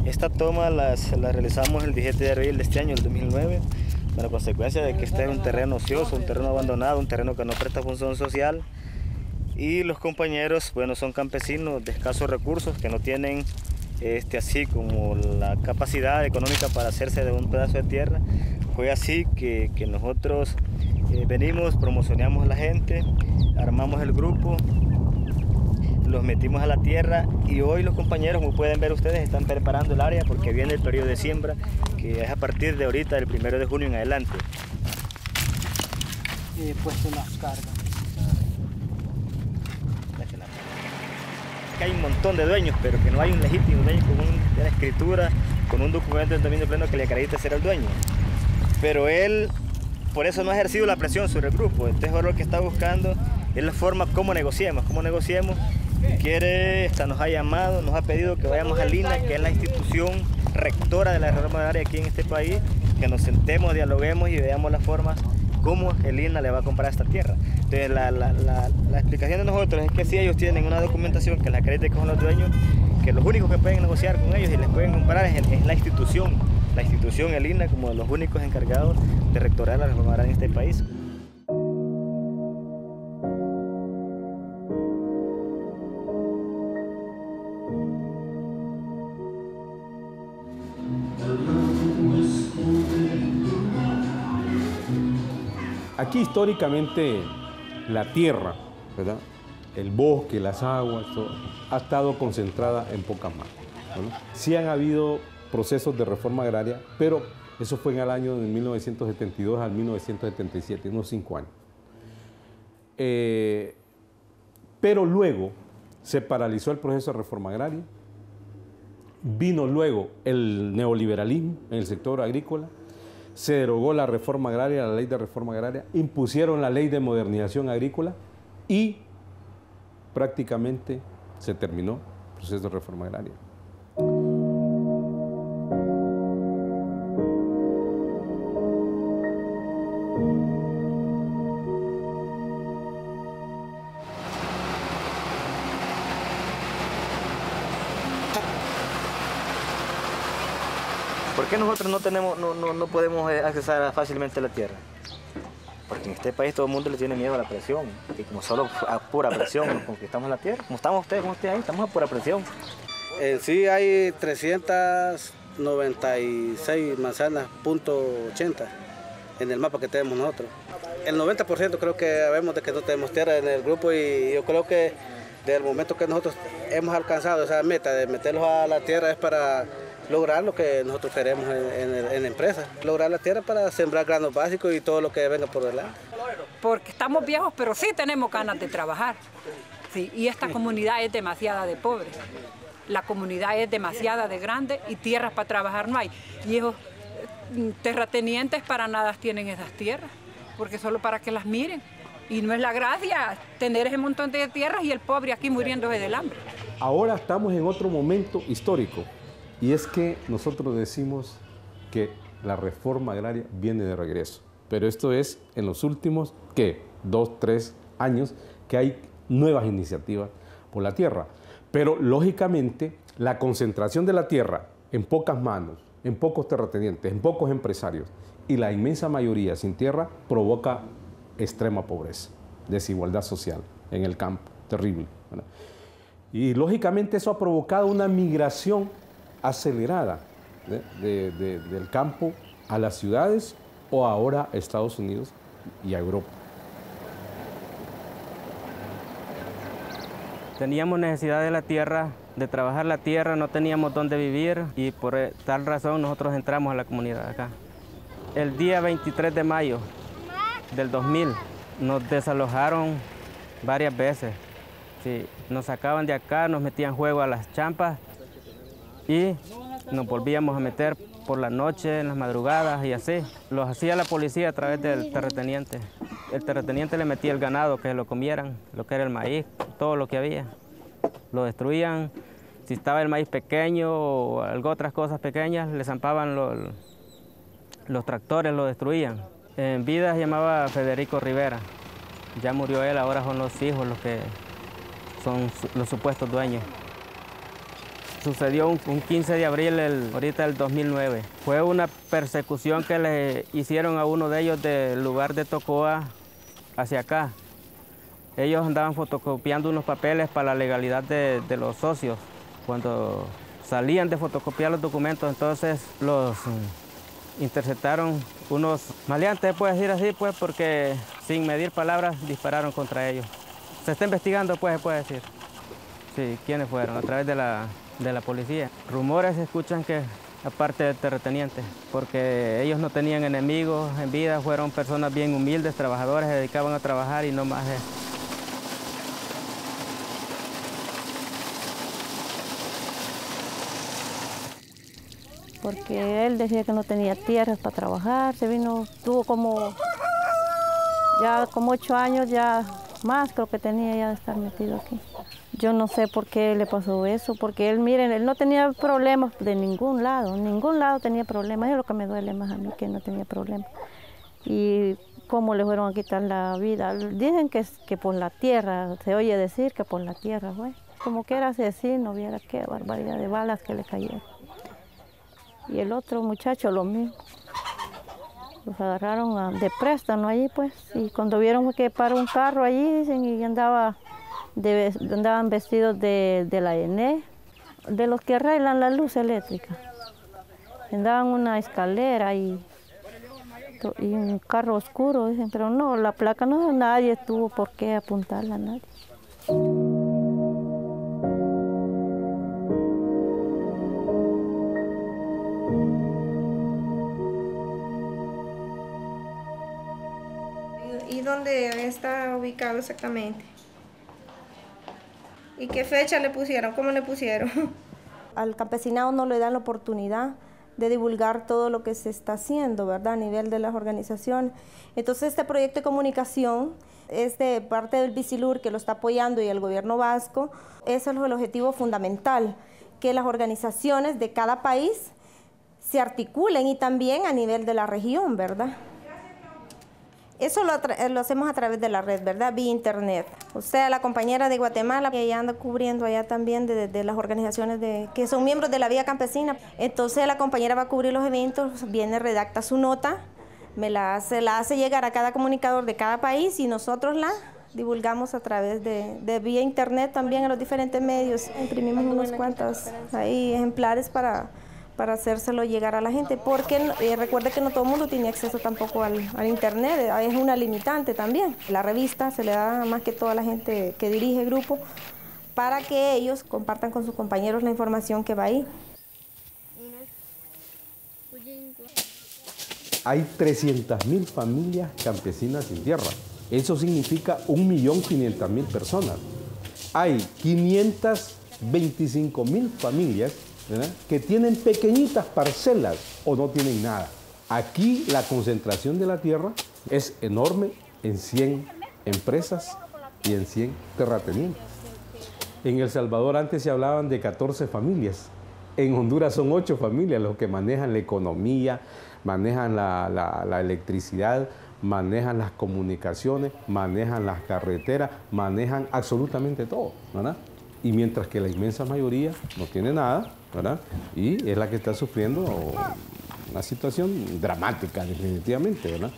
Esta toma la realizamos el 17 de abril de este año, el 2009, con la consecuencia de que este es un terreno ocioso, un terreno abandonado, un terreno que no presta función social. Y los compañeros, bueno, son campesinos de escasos recursos que no tienen así como la capacidad económica para hacerse de un pedazo de tierra. Fue así que nosotros venimos, promocionamos a la gente, armamos el grupo, los metimos a la tierra y hoy los compañeros, como pueden ver ustedes, están preparando el área porque viene el periodo de siembra, que es a partir de ahorita, del 1 de junio en adelante. He puesto las cargas. Que hay un montón de dueños, pero que no hay un legítimo dueño con una escritura, con un documento del dominio pleno que le acredite ser el dueño. Pero él, por eso no ha ejercido la presión sobre el grupo. Entonces ahora lo que está buscando es la forma cómo negociemos. Nos ha llamado, nos ha pedido que vayamos al INA, que es la institución rectora de la reforma agraria aquí en este país, que nos sentemos, dialoguemos y veamos las formas cómo el INA le va a comprar esta tierra. Entonces la explicación de nosotros es que si ellos tienen una documentación que les acredite que son los dueños, que los únicos que pueden negociar con ellos y les pueden comprar es la institución, el INA, como los únicos encargados de rectorar la reforma agraria en este país. Aquí históricamente la tierra, ¿verdad?, el bosque, las aguas, todo, ha estado concentrada en pocas manos, ¿verdad? Sí han habido procesos de reforma agraria, pero eso fue en el año de 1972 al 1977, unos 5 años. Pero luego se paralizó el proceso de reforma agraria, vino luego el neoliberalismo en el sector agrícola, se derogó la reforma agraria, la ley de reforma agraria, impusieron la ley de modernización agrícola y prácticamente se terminó el proceso de reforma agraria. ¿Por qué nosotros no podemos accesar fácilmente a la tierra? Porque en este país todo el mundo le tiene miedo a la presión. Y como solo a pura presión nos conquistamos la tierra. Como estamos ustedes ahí, estamos a pura presión. En sí hay 396 manzanas, .80 en el mapa que tenemos nosotros. El 90% creo que sabemos de que no tenemos tierra en el grupo y yo creo que desde el momento que nosotros hemos alcanzado esa meta de meterlos a la tierra es para lograr lo que nosotros queremos en la empresa, lograr la tierra para sembrar granos básicos y todo lo que venga por delante. Porque estamos viejos, pero sí tenemos ganas de trabajar. Sí, y esta comunidad es demasiada de pobre. La comunidad es demasiada de grande y tierras para trabajar no hay. Y esos terratenientes para nada tienen esas tierras, porque solo para que las miren. Y no es la gracia tener ese montón de tierras y el pobre aquí muriéndose del hambre. Ahora estamos en otro momento histórico. Y es que nosotros decimos que la reforma agraria viene de regreso. Pero esto es en los últimos, ¿qué?, 2, 3 años que hay nuevas iniciativas por la tierra. Pero lógicamente la concentración de la tierra en pocas manos, en pocos terratenientes, en pocos empresarios y la inmensa mayoría sin tierra provoca extrema pobreza, desigualdad social en el campo, terrible, ¿verdad? Y lógicamente eso ha provocado una migración acelerada del campo a las ciudades o ahora a Estados Unidos y a Europa. Teníamos necesidad de la tierra, de trabajar la tierra, no teníamos dónde vivir y por tal razón nosotros entramos a la comunidad acá. El día 23 de mayo del 2000 nos desalojaron varias veces Sí, nos sacaban de acá, nos metían fuego a las champas y nos volvíamos a meter por la noche, en las madrugadas y así. Los hacía la policía a través del terrateniente. El terrateniente le metía el ganado, que lo comieran, lo que era el maíz, todo lo que había. Lo destruían. Si estaba el maíz pequeño o algo otras cosas pequeñas, le zampaban los tractores, lo destruían. En vida se llamaba Federico Rivera. Ya murió él, ahora son los hijos los que son los supuestos dueños. Sucedió un 15 de abril ahorita del 2009. Fue una persecución que le hicieron a uno de ellos del lugar de Tocoa hacia acá. Ellos andaban fotocopiando unos papeles para la legalidad de los socios. Cuando salían de fotocopiar los documentos, entonces los interceptaron unos maleantes, puede decir así, pues, porque sin medir palabras dispararon contra ellos. Se está investigando, pues, se puede decir. Sí, quiénes fueron, a través de la policía. Rumores se escuchan que, aparte del terrateniente, porque ellos no tenían enemigos en vida, fueron personas bien humildes, trabajadores, se dedicaban a trabajar y no más eso. Porque él decía que no tenía tierras para trabajar, tuvo como 8 años, ya más creo que tenía ya de estar metido aquí. Yo no sé por qué le pasó eso, porque él, miren, él no tenía problemas de ningún lado tenía problemas, es lo que me duele más a mí, que no tenía problemas. Y cómo le fueron a quitar la vida, dicen que por la tierra, se oye decir que por la tierra fue. Como que era asesino, viera qué barbaridad de balas que le cayeron. Y el otro muchacho lo mismo. Los agarraron de préstamo allí, pues. Y cuando vieron que paró un carro allí, dicen, y andaban vestidos de la ENE, de los que arreglan la luz eléctrica. Andaban una escalera y un carro oscuro, dicen, pero no, la placa no, nadie tuvo por qué apuntarla a nadie. ¿Y dónde está ubicado exactamente? ¿Y qué fecha le pusieron? ¿Cómo le pusieron? Al campesinado no le dan la oportunidad de divulgar todo lo que se está haciendo, ¿verdad? A nivel de las organizaciones. Entonces este proyecto de comunicación es de parte del Bicilur, que lo está apoyando, y el gobierno vasco. Ese es el objetivo fundamental, que las organizaciones de cada país se articulen, y también a nivel de la región, ¿verdad? Eso lo hacemos a través de la red, ¿verdad? Vía internet. O sea, la compañera de Guatemala, que ella anda cubriendo allá también de las organizaciones que son miembros de la Vía Campesina. Entonces la compañera va a cubrir los eventos, viene, redacta su nota, la hace llegar a cada comunicador de cada país, y nosotros la divulgamos a través de vía internet también en los diferentes medios. Imprimimos unos cuantos ahí ejemplares para hacérselo llegar a la gente, porque recuerde que no todo el mundo tiene acceso tampoco al internet, es una limitante también. La revista se le da más que todo a la gente que dirige el grupo, para que ellos compartan con sus compañeros la información que va ahí. Hay 300.000 familias campesinas sin tierra. Eso significa 1.500.000 personas. Hay 525.000 familias, ¿verdad?, que tienen pequeñitas parcelas o no tienen nada. Aquí la concentración de la tierra es enorme en 100 empresas y en 100 terratenientes. En El Salvador antes se hablaban de 14 familias. En Honduras son 8 familias los que manejan la economía, manejan la electricidad, manejan las comunicaciones, manejan las carreteras, manejan absolutamente todo, ¿verdad? Y mientras que la inmensa mayoría no tiene nada, ¿verdad?, y es la que está sufriendo una situación dramática, definitivamente, ¿verdad?